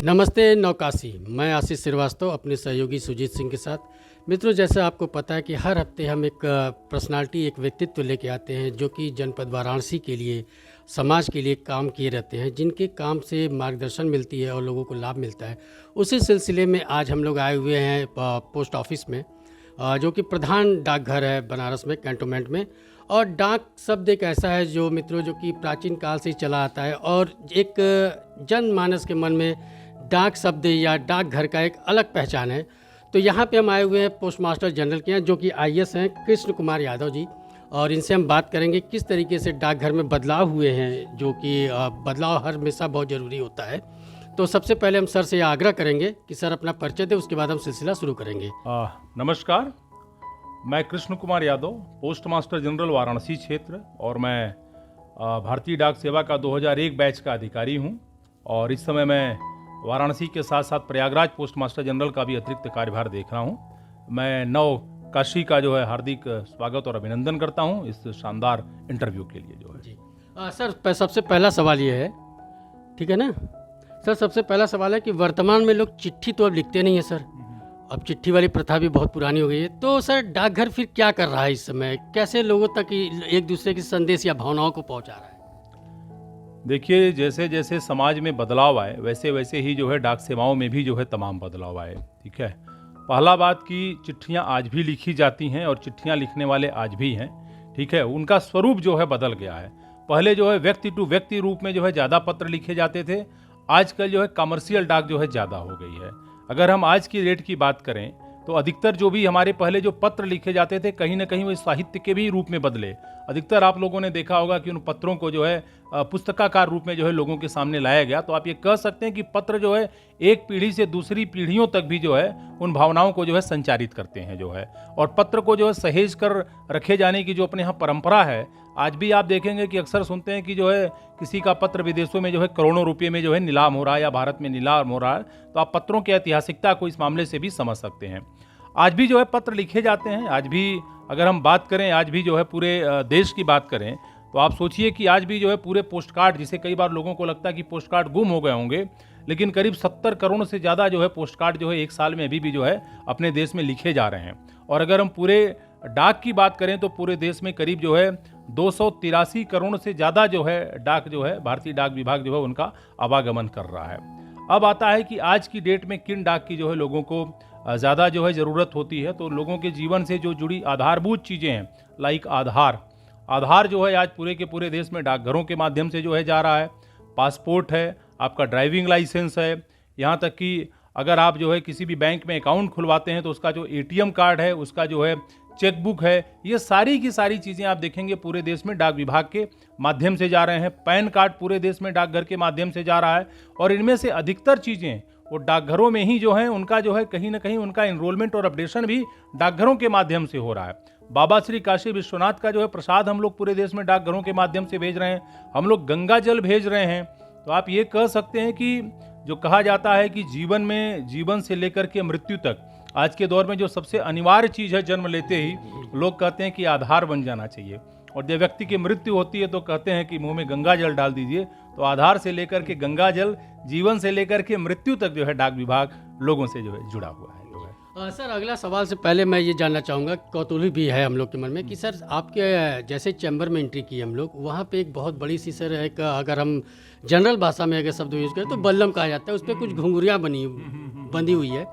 नमस्ते नौकाशी। मैं आशीष श्रीवास्तव अपने सहयोगी सुजीत सिंह के साथ। मित्रों, जैसे आपको पता है कि हर हफ्ते हम एक पर्सनालिटी, एक व्यक्तित्व लेके आते हैं जो कि जनपद वाराणसी के लिए, समाज के लिए काम किए रहते हैं, जिनके काम से मार्गदर्शन मिलती है और लोगों को लाभ मिलता है। उसी सिलसिले में आज हम लोग आए हुए हैं पोस्ट ऑफिस में, जो कि प्रधान डाकघर है बनारस में, कैंटोनमेंट में। और डाक शब्द एक ऐसा है जो मित्रों जो कि प्राचीन काल से ही चला आता है और एक जनमानस के मन में डाक शब्द या डाकघर का एक अलग पहचान है। तो यहाँ पे हम आए हुए हैं पोस्ट मास्टर जनरल के यहाँ, जो कि आईएएस हैं कृष्ण कुमार यादव जी, और इनसे हम बात करेंगे किस तरीके से डाकघर में बदलाव हुए हैं, जो कि बदलाव हर हमेशा बहुत ज़रूरी होता है। तो सबसे पहले हम सर से यह आग्रह करेंगे कि सर अपना परिचय दें, उसके बाद हम सिलसिला शुरू करेंगे। नमस्कार, मैं Krishna Kumar Yadav, post master general Varanasi क्षेत्र, और मैं भारतीय डाक सेवा का 2001 बैच का अधिकारी हूं। और इस समय मैं वाराणसी के साथ साथ प्रयागराज पोस्ट मास्टर जनरल का भी अतिरिक्त कार्यभार देख रहा हूं। मैं नव काशी का जो है हार्दिक स्वागत और अभिनंदन करता हूं इस शानदार इंटरव्यू के लिए जो है जी। सर सबसे पहला सवाल ये है, ठीक है ना सर? सबसे पहला सवाल है कि वर्तमान में लोग चिट्ठी तो अब लिखते नहीं है सर, अब चिट्ठी वाली प्रथा भी बहुत पुरानी हो गई है। तो सर डाकघर फिर क्या कर रहा है इस समय? कैसे लोगों तक एक दूसरे के संदेश या भावनाओं को पहुंचा रहा है? देखिए, जैसे जैसे समाज में बदलाव आए वैसे वैसे ही जो है डाक सेवाओं में भी जो है तमाम बदलाव आए। ठीक है, पहला बात कि चिट्ठियां आज भी लिखी जाती हैं और चिट्ठियां लिखने वाले आज भी हैं। ठीक है, उनका स्वरूप जो है बदल गया है। पहले जो है व्यक्ति टू व्यक्ति रूप में जो है ज़्यादा पत्र लिखे जाते थे, आजकल जो है कमर्शियल डाक जो है ज़्यादा हो गई है। अगर हम आज की रेट की बात करें तो अधिकतर जो भी हमारे पहले जो पत्र लिखे जाते थे, कहीं ना कहीं वो साहित्य के भी रूप में बदले। अधिकतर आप लोगों ने देखा होगा कि उन पत्रों को जो है पुस्तकाकार रूप में जो है लोगों के सामने लाया गया। तो आप ये कह सकते हैं कि पत्र जो है एक पीढ़ी से दूसरी पीढ़ियों तक भी जो है उन भावनाओं को जो है संचारित करते हैं जो है। और पत्र को जो है सहेज कर रखे जाने की जो अपने यहाँ परंपरा है, आज भी आप देखेंगे कि अक्सर सुनते हैं कि जो है किसी का पत्र विदेशों में जो है करोड़ों रुपये में जो है नीलाम हो रहा है या भारत में नीलाम हो रहा है। तो आप पत्रों की ऐतिहासिकता को इस मामले से भी समझ सकते हैं। आज भी जो है पत्र लिखे जाते हैं। आज भी अगर हम बात करें, आज भी जो है पूरे देश की बात करें तो आप सोचिए कि आज भी जो है पूरे पोस्ट कार्ड, जिसे कई बार लोगों को लगता है कि पोस्ट कार्ड गुम हो गए होंगे, लेकिन करीब 70 करोड़ से ज़्यादा जो है पोस्ट कार्ड जो है एक साल में अभी भी जो है अपने देश में लिखे जा रहे हैं। और अगर हम पूरे डाक की बात करें तो पूरे देश में करीब जो है 283 करोड़ से ज़्यादा जो है डाक जो है भारतीय डाक विभाग जो है उनका आवागमन कर रहा है। अब आता है कि आज की डेट में किन डाक की जो है लोगों को ज़्यादा जो है ज़रूरत होती है। तो लोगों के जीवन से जो जुड़ी आधारभूत चीज़ें हैं, लाइक आधार जो है आज पूरे के पूरे देश में डाकघरों के माध्यम से जो है जा रहा है। पासपोर्ट है, आपका ड्राइविंग लाइसेंस है, यहाँ तक कि अगर आप जो है किसी भी बैंक में अकाउंट खुलवाते हैं तो उसका जो एटीएम कार्ड है, उसका जो है चेकबुक है, ये सारी की सारी चीज़ें आप देखेंगे पूरे देश में डाक विभाग के माध्यम से जा रहे हैं। पैन कार्ड पूरे देश में डाकघर के माध्यम से जा रहा है। और इनमें से अधिकतर चीज़ें वो डाकघरों में ही जो है उनका जो है कहीं ना कहीं उनका एनरोलमेंट और अपडेशन भी डाकघरों के माध्यम से हो रहा है। बाबा श्री काशी विश्वनाथ का जो है प्रसाद हम लोग पूरे देश में डाकघरों के माध्यम से भेज रहे हैं। हम लोग गंगा जल भेज रहे हैं। तो आप ये कह सकते हैं कि जो कहा जाता है कि जीवन से लेकर के मृत्यु तक आज के दौर में जो सबसे अनिवार्य चीज़ है, जन्म लेते ही लोग कहते हैं कि आधार बन जाना चाहिए। और जब व्यक्ति की मृत्यु होती है तो कहते हैं कि मुंह में गंगा जल डाल दीजिए। तो आधार से लेकर के गंगा जल, जीवन से लेकर के मृत्यु तक जो है डाक विभाग लोगों से जो है जुड़ा हुआ है। सर अगला सवाल से पहले मैं ये जानना चाहूँगा, कौतूहली भी है हम लोग के मन में कि सर आपके जैसे चैम्बर में एंट्री की हम लोग, वहाँ पे एक बहुत बड़ी सी सर एक, अगर हम जनरल भाषा में अगर शब्द यूज़ करें तो बल्लम कहा जाता है, उस पर कुछ घुंघुरियाँ बंधी हुई है।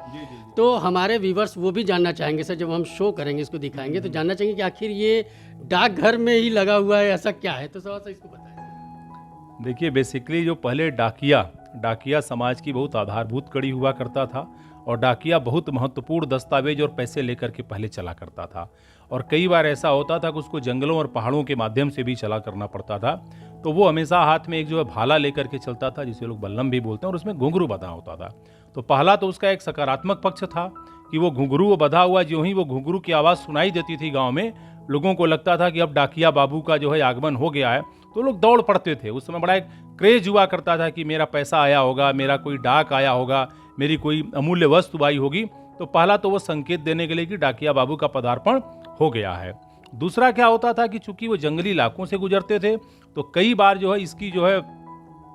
तो हमारे व्यूवर्स वो भी जानना चाहेंगे सर, जब हम शो करेंगे, इसको दिखाएंगे, तो जानना चाहेंगे कि आखिर ये डाकघर में ही लगा हुआ है, ऐसा क्या है? तो सर इसको बताएं। देखिए, बेसिकली जो पहले डाकिया समाज की बहुत आधारभूत कड़ी हुआ करता था। और डाकिया बहुत महत्वपूर्ण दस्तावेज और पैसे लेकर के पहले चला करता था। और कई बार ऐसा होता था कि उसको जंगलों और पहाड़ों के माध्यम से भी चला करना पड़ता था। तो वो हमेशा हाथ में एक जो है भाला लेकर के चलता था, जिसे लोग बल्लम भी बोलते हैं, और उसमें घुंघरू बंधा होता था। तो पहला तो उसका एक सकारात्मक पक्ष था कि वो घुंघरू बंधा हुआ, जो ही वो घुंघरू की आवाज़ सुनाई देती थी गाँव में, लोगों को लगता था कि अब डाकिया बाबू का जो है आगमन हो गया है। तो लोग दौड़ पड़ते थे। उस समय बड़ा एक क्रेज हुआ करता था कि मेरा पैसा आया होगा, मेरा कोई डाक आया होगा, मेरी कोई अमूल्य वस्तु आई होगी। तो पहला तो वो संकेत देने के लिए कि डाकिया बाबू का पदार्पण हो गया है। दूसरा क्या होता था कि चूंकि वो जंगली इलाकों से गुजरते थे तो कई बार जो है इसकी जो है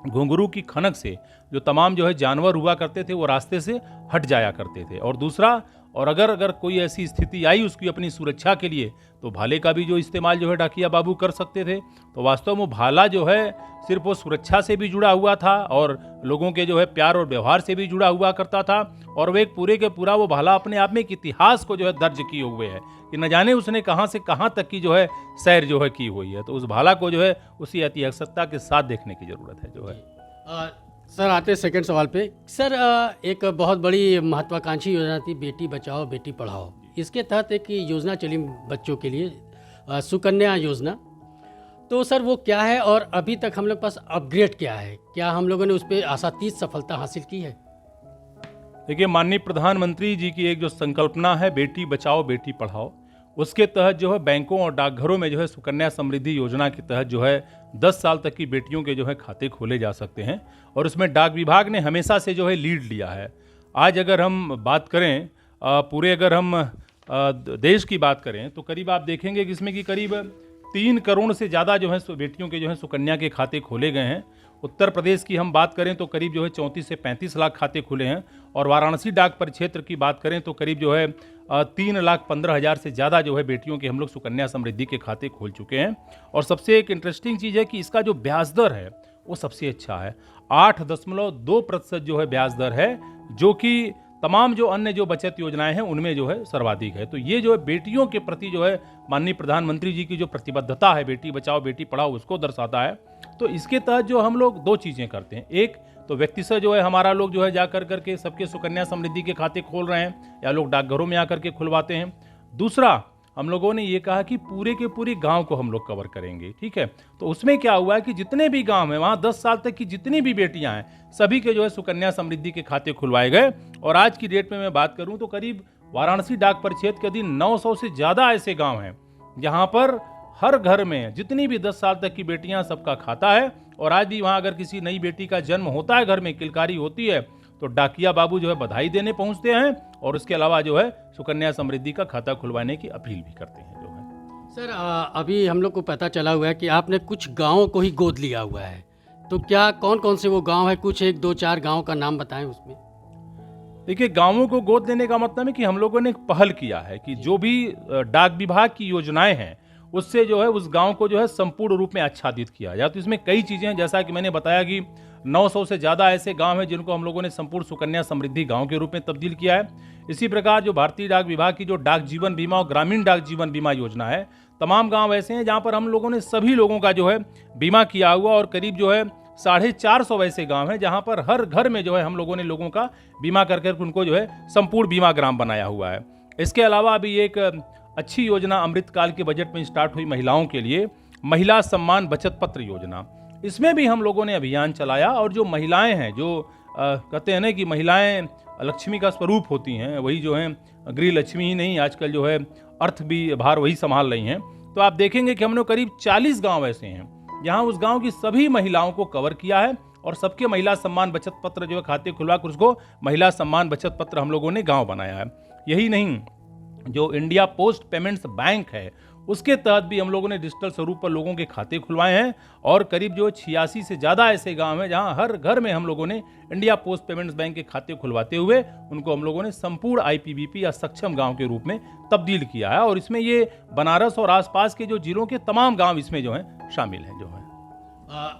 घुंघरू की खनक से जो तमाम जो है जानवर हुआ करते थे वो रास्ते से हट जाया करते थे। और दूसरा, और अगर अगर कोई ऐसी स्थिति आई उसकी अपनी सुरक्षा के लिए, तो भाले का भी जो इस्तेमाल जो है डाकिया बाबू कर सकते थे। तो वास्तव में भाला जो है सिर्फ वो सुरक्षा से भी जुड़ा हुआ था और लोगों के जो है प्यार और व्यवहार से भी जुड़ा हुआ करता था। और वो एक पूरे के पूरा वो भाला अपने आप में एक इतिहास को जो है दर्ज किए हुए है कि न जाने उसने कहाँ से कहाँ तक की जो है सैर जो है की हुई है। तो उस भाला को जो है उसी ऐतिहासिकता के साथ देखने की जरूरत है जो है। सर आते हैं सेकंड सवाल पे। सर एक बहुत बड़ी महत्वाकांक्षी योजना थी बेटी बचाओ बेटी पढ़ाओ। इसके तहत एक योजना चली बच्चों के लिए, सुकन्या योजना। तो सर वो क्या है और अभी तक हम लोग पास अपग्रेड क्या है? क्या हम लोगों ने उस पर आशातीत सफलता हासिल की है? देखिए, माननीय प्रधानमंत्री जी की एक जो संकल्पना है बेटी बचाओ बेटी पढ़ाओ, उसके तहत जो है बैंकों और डाकघरों में जो है सुकन्या समृद्धि योजना के तहत जो है 10 साल तक की बेटियों के जो है खाते खोले जा सकते हैं। और उसमें डाक विभाग ने हमेशा से जो है लीड लिया है। आज अगर हम बात करें पूरे, अगर हम देश की बात करें तो करीब आप देखेंगे कि इसमें कि करीब 3 करोड़ से ज़्यादा जो है बेटियों के जो है सुकन्या के खाते खोले गए हैं। उत्तर प्रदेश की हम बात करें तो करीब जो है 34 से 35 लाख खाते खुले हैं। और वाराणसी डाक परिक्षेत्र की बात करें तो करीब जो है 3,15,000 से ज़्यादा जो है बेटियों के हम लोग सुकन्या समृद्धि के खाते खोल चुके हैं। और सबसे एक इंटरेस्टिंग चीज़ है कि इसका जो ब्याज दर है वो सबसे अच्छा है। 8.2% जो है ब्याज दर है, जो कि तमाम जो अन्य जो बचत योजनाएं हैं उनमें जो है सर्वाधिक है। तो ये जो है बेटियों के प्रति जो है माननीय प्रधानमंत्री जी की जो प्रतिबद्धता है बेटी बचाओ बेटी पढ़ाओ उसको दर्शाता है। तो इसके तहत जो हम लोग 2 चीज़ें करते हैं। एक तो व्यक्ति से जो है हमारा लोग जो है जा करके सबके सुकन्या समृद्धि के खाते खोल रहे हैं या लोग डाकघरों में आकर के खुलवाते हैं। दूसरा, हम लोगों ने ये कहा कि पूरे के पूरे गांव को हम लोग कवर करेंगे। ठीक है, तो उसमें क्या हुआ है कि जितने भी गांव हैं वहाँ 10 साल तक की जितनी भी बेटियां हैं सभी के जो है सुकन्या समृद्धि के खाते खुलवाए गए। और आज की डेट में मैं बात करूं तो करीब वाराणसी डाक परिक्षेत्र के अधीन 900 से ज़्यादा ऐसे गाँव हैं जहाँ पर हर घर में जितनी भी 10 साल तक की बेटियां सबका खाता है। और आज भी वहाँ अगर किसी नई बेटी का जन्म होता है, घर में किलकारी होती है, तो डाकिया बाबू जो है बधाई देने पहुंचते हैं और उसके अलावा जो है सुकन्या समृद्धि का खाता खुलवाने की अपील भी करते हैं जो है। सर अभी हम लोग को पता चला हुआ है कि आपने कुछ गांवों को ही गोद लिया हुआ है। तो क्या कौन कौन से वो गांव है? कुछ 1 2 4 गांव का नाम बताएं उसमें। देखिए, गांवों को गोद लेने का मतलब है कि हम लोगों ने एक पहल किया है कि जो भी डाक विभाग की योजनाएं हैं उससे जो है उस गांव को जो है संपूर्ण रूप में आच्छादित किया जाए। तो इसमें कई चीज़ें हैं, जैसा कि मैंने बताया कि 900 से ज़्यादा ऐसे गांव हैं जिनको हम लोगों ने संपूर्ण सुकन्या समृद्धि गांव के रूप में तब्दील किया है। इसी प्रकार जो भारतीय डाक विभाग की जो डाक जीवन बीमा और ग्रामीण डाक जीवन बीमा योजना है, तमाम गांव ऐसे हैं जहां पर हम लोगों ने सभी लोगों का जो है बीमा किया हुआ। और करीब जो है 450 ऐसे गांव हैं जहां पर हर घर में जो है हम लोगों ने लोगों का बीमा करके उनको जो है संपूर्ण बीमा ग्राम बनाया हुआ है। इसके अलावा अभी एक अच्छी योजना अमृतकाल के बजट में स्टार्ट हुई महिलाओं के लिए, महिला सम्मान बचत पत्र योजना। इसमें भी हम लोगों ने अभियान चलाया। और जो महिलाएं हैं, जो कहते हैं ना कि महिलाएं लक्ष्मी का स्वरूप होती हैं, वही जो हैं गृह लक्ष्मी ही नहीं, आजकल जो है अर्थ भी भार वही संभाल रही हैं। तो आप देखेंगे कि हमने करीब 40 गांव ऐसे हैं जहां उस गांव की सभी महिलाओं को कवर किया है और सबके महिला सम्मान बचत पत्र जो है खाते खुलवा कर उसको महिला सम्मान बचत पत्र हम लोगों ने गाँव बनाया है। यही नहीं, जो इंडिया पोस्ट पेमेंट्स बैंक है उसके तहत भी हम लोगों ने डिजिटल स्वरूप पर लोगों के खाते खुलवाए हैं। और करीब जो 86 से ज़्यादा ऐसे गांव हैं जहां हर घर में हम लोगों ने इंडिया पोस्ट पेमेंट्स बैंक के खाते खुलवाते हुए उनको हम लोगों ने संपूर्ण IPBP या सक्षम गांव के रूप में तब्दील किया है। और इसमें ये बनारस और आसपास के जो जिलों के तमाम गाँव इसमें जो हैं शामिल हैं जो है।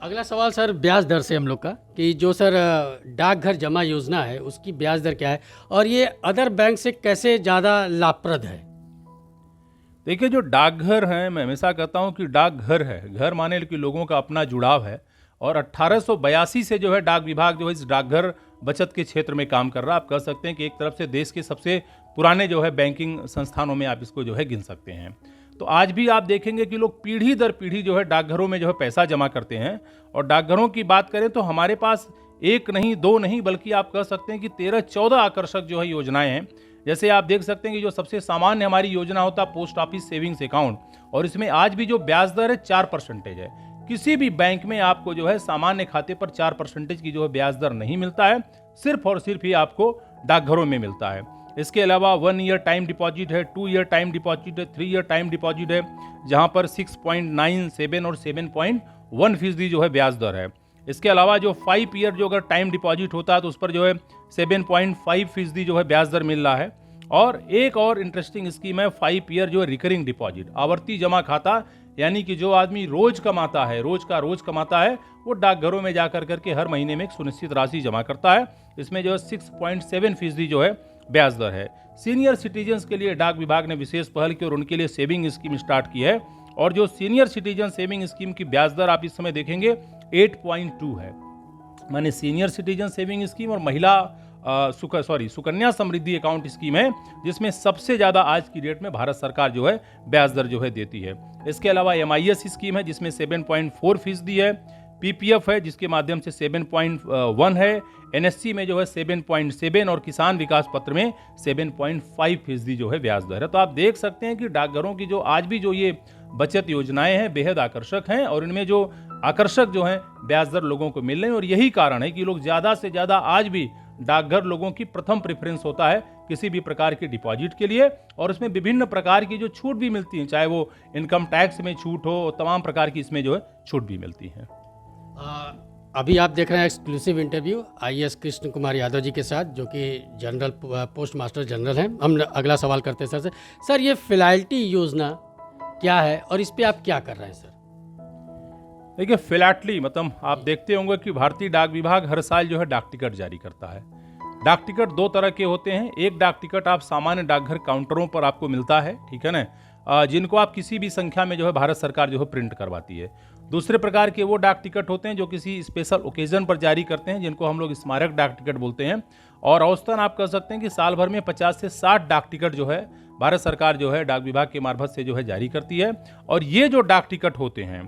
अगला सवाल सर ब्याज दर से हम लोग का, कि जो सर डाकघर जमा योजना है उसकी ब्याज दर क्या है और ये अदर बैंक से कैसे ज़्यादा लाभप्रद है? देखिए, जो डाकघर हैं, मैं हमेशा कहता हूं कि डाकघर है, घर माने कि लोगों का अपना जुड़ाव है। और 1882 से जो है डाक विभाग जो है इस डाकघर बचत के क्षेत्र में काम कर रहा है। आप कह सकते हैं कि एक तरफ से देश के सबसे पुराने जो है बैंकिंग संस्थानों में आप इसको जो है गिन सकते हैं। तो आज भी आप देखेंगे कि लोग पीढ़ी दर पीढ़ी जो है डाकघरों में जो है पैसा जमा करते हैं। और डाकघरों की बात करें तो हमारे पास 1 नहीं 2 नहीं बल्कि आप कह सकते हैं कि 13-14 आकर्षक जो है योजनाएं हैं। जैसे आप देख सकते हैं कि जो सबसे सामान्य हमारी योजना होता है पोस्ट ऑफिस सेविंग्स अकाउंट, और इसमें आज भी जो ब्याज दर है 4% है। किसी भी बैंक में आपको जो है सामान्य खाते पर 4% की जो है ब्याज दर नहीं मिलता है, सिर्फ और सिर्फ ही आपको डाकघरों में मिलता है। इसके अलावा 1 ईयर टाइम डिपॉजिट है, 2 ईयर टाइम डिपॉजिट है, 3 ईयर टाइम डिपॉजिट है, जहां पर 6.97 और 7.1% जो है ब्याज दर है। इसके अलावा जो 5 ईयर जो अगर टाइम डिपॉजिट होता है तो उस पर जो है 7.5% जो है ब्याज दर मिल रहा है। और एक और इंटरेस्टिंग स्कीम है 5 ईयर जो है रिकरिंग डिपॉजिट, आवर्ती जमा खाता, यानी कि जो आदमी रोज कमाता है, रोज कमाता है, वो डाकघरों में जाकर करके हर महीने में एक सुनिश्चित राशि जमा करता है। इसमें जो है 6.7% जो है ब्याज दर है। सीनियर सिटीजन्स के लिए डाक विभाग ने विशेष पहल की और उनके लिए सेविंग स्कीम स्टार्ट की है। और जो सीनियर सिटीजन सेविंग स्कीम की ब्याज दर आप इस समय देखेंगे 8.2 है। माने सीनियर सिटीजन सेविंग स्कीम और महिला सुकन्या समृद्धि अकाउंट स्कीम है, जिसमें सबसे ज्यादा आज की डेट में भारत सरकार जो है ब्याज दर जो है देती है। इसके अलावा MIS स्कीम है जिसमें 7.4% है, PPF है जिसके माध्यम से 7.1 है, NSC में जो है 7.7 और किसान विकास पत्र में 7.5% जो है ब्याज दर है। तो आप देख सकते हैं कि डाकघरों की जो आज भी जो ये बचत योजनाएं हैं बेहद आकर्षक हैं और इनमें जो आकर्षक जो है ब्याज दर लोगों को मिल रहे हैं और यही कारण है कि लोग ज्यादा से ज्यादा आज भी डाकघर लोगों की प्रथम प्रेफरेंस होता है किसी भी प्रकार के डिपॉजिट के लिए। और इसमें विभिन्न प्रकार की जो छूट भी मिलती है, चाहे वो इनकम टैक्स में छूट हो, तमाम प्रकार की इसमें जो है छूट भी मिलती है। अभी आप देख रहे हैं exclusive interview IAS Krishna Kumar Yadav ji के साथ, जो कि जनरल पोस्ट मास्टर जनरल हैं। हम अगला सवाल करते हैं सर से। सर, ये फिलैल्टी योजना क्या है और इस पे आप क्या कर रहे हैं सर? देखिए, फिलैटली मतलब आप देखते होंगे कि भारतीय डाक विभाग हर साल जो है डाक टिकट जारी करता है। डाक टिकट 2 तरह के होते हैं। एक डाक टिकट आप सामान्य डाकघर काउंटरों पर आपको मिलता है, ठीक है ना, जिनको आप किसी भी संख्या में जो है भारत सरकार जो है प्रिंट करवाती है। दूसरे प्रकार के वो डाक टिकट होते हैं जो किसी स्पेशल ओकेजन पर जारी करते हैं, जिनको हम लोग स्मारक डाक टिकट बोलते हैं। और औसतन आप कह सकते हैं कि साल भर में 50 से 60 डाक टिकट जो है भारत सरकार जो है डाक विभाग के मार्फत से जो है जारी करती है। और ये जो डाक टिकट होते हैं,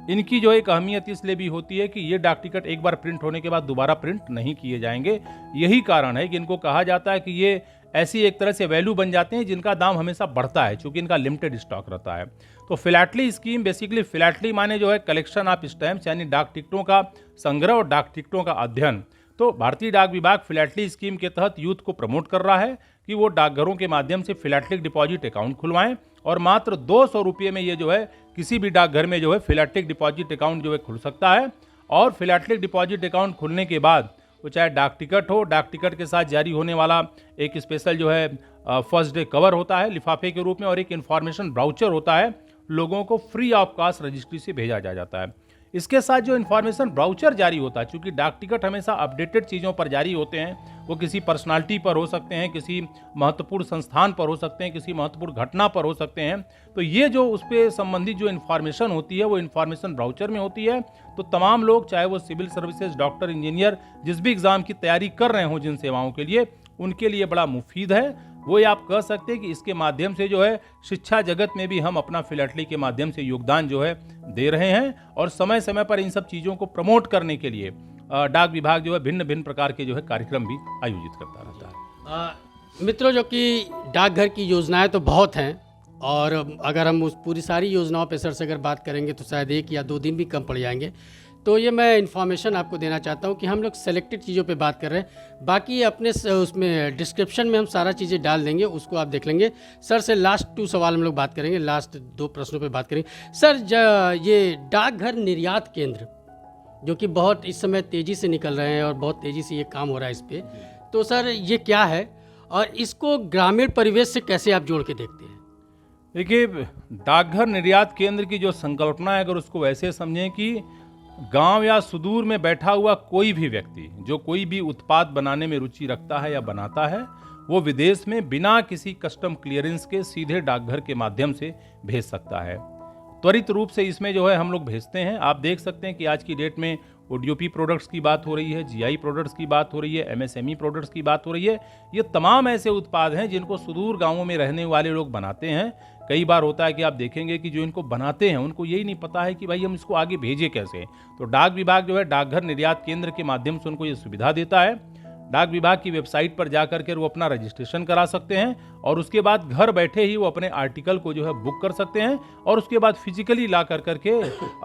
इनकी जो एक अहमियत इसलिए भी होती है कि ये डाक टिकट एक बार प्रिंट होने के बाद दोबारा प्रिंट नहीं किए जाएंगे। यही कारण है कि इनको कहा जाता है कि ये ऐसी एक तरह से वैल्यू बन जाते हैं जिनका दाम हमेशा बढ़ता है, चूंकि इनका लिमिटेड स्टॉक रहता है। तो फिलैटली स्कीम बेसिकली, फिलैटली माने जो है कलेक्शन ऑफ स्टैम्प्स, यानी डाक टिकटों का संग्रह और डाक टिकटों का अध्ययन। तो भारतीय डाक विभाग फिलैटली स्कीम के तहत यूथ को प्रमोट कर रहा है कि वो डाकघरों के माध्यम से फिलैटलिक डिपॉजिट अकाउंट खुलवाएं और मात्र 200 रुपये में ये जो है किसी भी डाकघर में जो है फिलैटलिक डिपॉजिट अकाउंट जो है खुल सकता है। और फिलैटलिक डिपॉजिट अकाउंट खुलने के बाद वो चाहे डाक टिकट हो, डाक टिकट के साथ जारी होने वाला एक स्पेशल जो है फर्स्ट डे कवर होता है लिफाफे के रूप में, और एक इन्फॉर्मेशन ब्राउचर होता है, लोगों को फ्री ऑफ कॉस्ट रजिस्ट्री से भेजा जाता है। इसके साथ जो इन्फॉर्मेशन ब्राउचर जारी होता है, चूंकि डाक टिकट हमेशा अपडेटेड चीज़ों पर जारी होते हैं, वो किसी पर्सनालिटी पर हो सकते हैं, किसी महत्वपूर्ण संस्थान पर हो सकते हैं, किसी महत्वपूर्ण घटना पर हो सकते हैं, तो ये जो उस पर संबंधित जो इन्फॉर्मेशन होती है वो इन्फॉर्मेशन ब्राउचर में होती है। तो तमाम लोग, चाहे वो सिविल सर्विसेज, डॉक्टर, इंजीनियर, जिस भी एग्जाम की तैयारी कर रहे हों जिन सेवाओं के लिए, उनके लिए बड़ा मुफीद है। वो आप कह सकते हैं कि इसके माध्यम से जो है शिक्षा जगत में भी हम अपना फिलैटली के माध्यम से योगदान जो है दे रहे हैं। और समय समय पर इन सब चीज़ों को प्रमोट करने के लिए डाक विभाग जो है भिन्न भिन्न प्रकार के जो है कार्यक्रम भी आयोजित करता रहता है। मित्रों, जो कि डाकघर की योजनाएं तो बहुत हैं, और अगर हम उस पूरी सारी योजनाओं पे सर से अगर बात करेंगे तो शायद 1 या 2 दिन भी कम पड़ जाएंगे। तो ये मैं इन्फॉर्मेशन आपको देना चाहता हूँ कि हम लोग सेलेक्टेड चीज़ों पे बात कर रहे हैं। बाकी अपने उसमें डिस्क्रिप्शन में हम सारा चीज़ें डाल देंगे, उसको आप देख लेंगे। सर से लास्ट 2 सवाल हम लोग बात करेंगे, लास्ट 2 प्रश्नों पे बात करेंगे। सर, ये डाकघर निर्यात केंद्र जो कि बहुत इस समय तेज़ी से निकल रहे हैं और बहुत तेज़ी से ये काम हो रहा है इस पर, तो सर ये क्या है और इसको ग्रामीण परिवेश से कैसे आप जोड़ के देखते हैं? देखिए, डाकघर निर्यात केंद्र की जो संकल्पना है, अगर उसको वैसे समझें कि गांव या सुदूर में बैठा हुआ कोई भी व्यक्ति जो कोई भी उत्पाद बनाने में रुचि रखता है या बनाता है, वो विदेश में बिना किसी कस्टम क्लियरेंस के सीधे डाकघर के माध्यम से भेज सकता है। त्वरित रूप से इसमें जो है हम लोग भेजते हैं। आप देख सकते हैं कि आज की डेट में ODOP प्रोडक्ट्स की बात हो रही है, GI प्रोडक्ट्स की बात हो रही है, MSME प्रोडक्ट्स की बात हो रही है। ये तमाम ऐसे उत्पाद हैं जिनको सुदूर गांवों में रहने वाले लोग बनाते हैं। कई बार होता है कि आप देखेंगे कि जो इनको बनाते हैं उनको यही नहीं पता है कि भाई हम इसको आगे भेजें कैसे। तो डाक विभाग जो है डाकघर निर्यात केंद्र के माध्यम से उनको ये सुविधा देता है। डाक विभाग की वेबसाइट पर जाकर के वो अपना रजिस्ट्रेशन करा सकते हैं और उसके बाद घर बैठे ही वो अपने आर्टिकल को जो है बुक कर सकते हैं और उसके बाद फिजिकली ला कर करके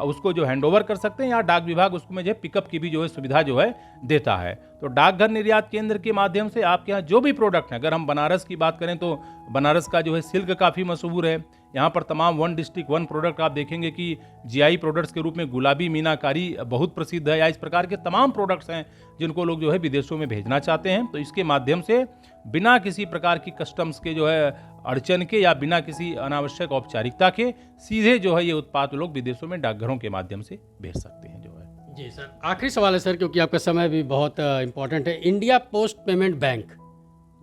उसको जो हैंड ओवर कर सकते हैं, या डाक विभाग उसको में जो पिकअप की भी जो है सुविधा जो है देता है। तो डाकघर निर्यात केंद्र के माध्यम से आपके यहाँ जो भी प्रोडक्ट है, अगर हम बनारस की बात करें तो बनारस का जो है सिल्क काफ़ी मशहूर है, यहाँ पर तमाम वन डिस्ट्रिक्ट वन प्रोडक्ट आप देखेंगे कि जीआई प्रोडक्ट्स के रूप में गुलाबी मीनाकारी बहुत प्रसिद्ध है, या इस प्रकार के तमाम प्रोडक्ट्स हैं जिनको लोग जो है विदेशों में भेजना चाहते हैं। तो इसके माध्यम से बिना किसी प्रकार की कस्टम्स के जो है अड़चन के या बिना किसी अनावश्यक औपचारिकता के सीधे जो है ये उत्पाद लोग विदेशों में डाकघरों के माध्यम से भेज सकते हैं जो है। जी सर, आखिरी सवाल है सर, क्योंकि आपका समय भी बहुत इम्पोर्टेंट है। इंडिया पोस्ट पेमेंट बैंक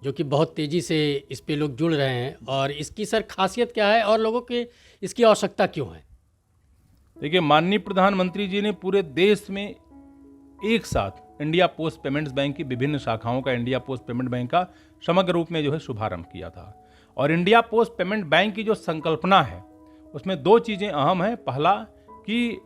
जो कि बहुत तेज़ी से इस पे लोग जुड़ रहे हैं, और इसकी सर खासियत क्या है और लोगों की इसकी आवश्यकता क्यों है? देखिए, माननीय प्रधानमंत्री जी ने पूरे देश में एक साथ इंडिया पोस्ट पेमेंट्स बैंक की विभिन्न शाखाओं का, इंडिया पोस्ट पेमेंट बैंक का समग्र रूप में जो है शुभारंभ किया था। और इंडिया पोस्ट पेमेंट बैंक की जो संकल्पना है उसमें दो चीज़ें अहम हैं। पहला कि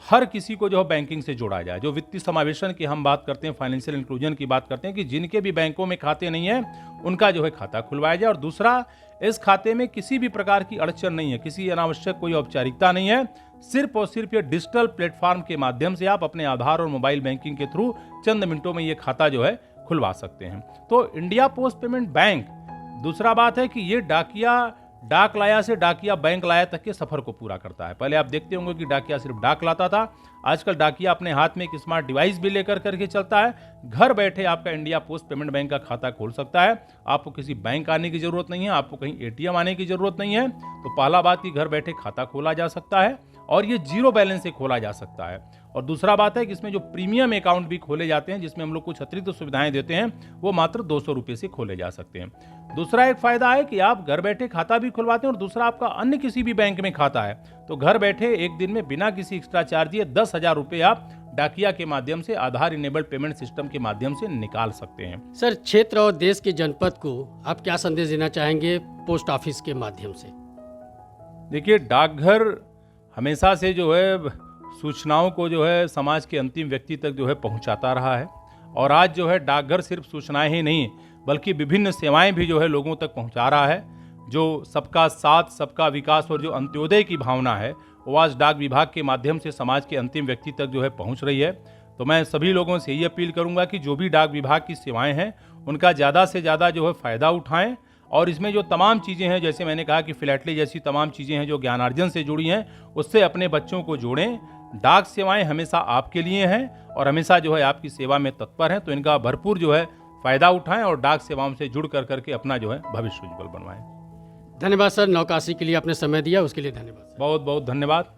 हर किसी को जो है बैंकिंग से जोड़ा जाए, जो वित्तीय समावेशन की हम बात करते हैं, फाइनेंशियल इंक्लूजन की बात करते हैं, कि जिनके भी बैंकों में खाते नहीं है उनका जो है खाता खुलवाया जाए। और दूसरा, इस खाते में किसी भी प्रकार की अड़चन नहीं है, किसी अनावश्यक कोई औपचारिकता नहीं है, सिर्फ और सिर्फ ये डिजिटल प्लेटफॉर्म के माध्यम से आप अपने आधार और मोबाइल बैंकिंग के थ्रू चंद मिनटों में ये खाता जो है खुलवा सकते हैं। तो इंडिया पोस्ट पेमेंट बैंक, दूसरा बात है कि ये डाक लाया से डाकिया बैंक लाया तक के सफर को पूरा करता है। पहले आप देखते होंगे कि डाकिया सिर्फ डाक लाता था, आजकल डाकिया अपने हाथ में एक स्मार्ट डिवाइस भी लेकर करके चलता है। घर बैठे आपका इंडिया पोस्ट पेमेंट बैंक का खाता खोल सकता है, आपको किसी बैंक आने की जरूरत नहीं है, आपको कहीं एटीएम आने की जरूरत नहीं है। तो पहला बात कि घर बैठे खाता खोला जा सकता है और ये जीरो बैलेंस से खोला जा सकता है। और दूसरा बात है कि इसमें जो प्रीमियम अकाउंट भी खोले जाते हैं, जिसमें हम लोग कुछ अतिरिक्त सुविधाएं देते हैं, वो मात्र 200 रुपये से खोले जा सकते हैं। दूसरा एक फायदा है कि आप घर बैठे खाता भी खुलवाते हैं, और दूसरा आपका अन्य किसी भी बैंक में खाता है तो घर बैठे एक दिन में बिना किसी एक्स्ट्रा चार्ज दिए 10,000 रुपये आप डाकिया के माध्यम से, आधार इनेबल्ड पेमेंट सिस्टम के माध्यम से निकाल सकते हैं। सर, क्षेत्र और देश के जनपद को आप क्या संदेश देना चाहेंगे पोस्ट ऑफिस के माध्यम से? देखिए, डाकघर हमेशा से जो है सूचनाओं को जो है समाज के अंतिम व्यक्ति तक जो है पहुंचाता रहा है, और आज जो है डाकघर सिर्फ सूचनाएं ही नहीं बल्कि विभिन्न सेवाएं भी जो है लोगों तक पहुंचा रहा है। जो सबका साथ, सबका विकास और जो अंत्योदय की भावना है वो आज डाक विभाग के माध्यम से समाज के अंतिम व्यक्ति तक जो है पहुंच रही है। तो मैं सभी लोगों से यही अपील करूंगा कि जो भी डाक विभाग की सेवाएं हैं उनका ज़्यादा से ज़्यादा जो है फ़ायदा उठाएं, और इसमें जो तमाम चीज़ें हैं, जैसे मैंने कहा कि फिलैटली जैसी तमाम चीज़ें हैं जो ज्ञानार्जन से जुड़ी हैं, उससे अपने बच्चों को जोड़ें। डाक सेवाएं हमेशा आपके लिए हैं और हमेशा जो है आपकी सेवा में तत्पर हैं, तो इनका भरपूर जो है फ़ायदा उठाएं और डाक सेवाओं से जुड़ कर करके अपना जो है भविष्य उज्ज्वल बनवाएं। धन्यवाद सर, नौकाशी के लिए आपने समय दिया, उसके लिए धन्यवाद। बहुत बहुत धन्यवाद।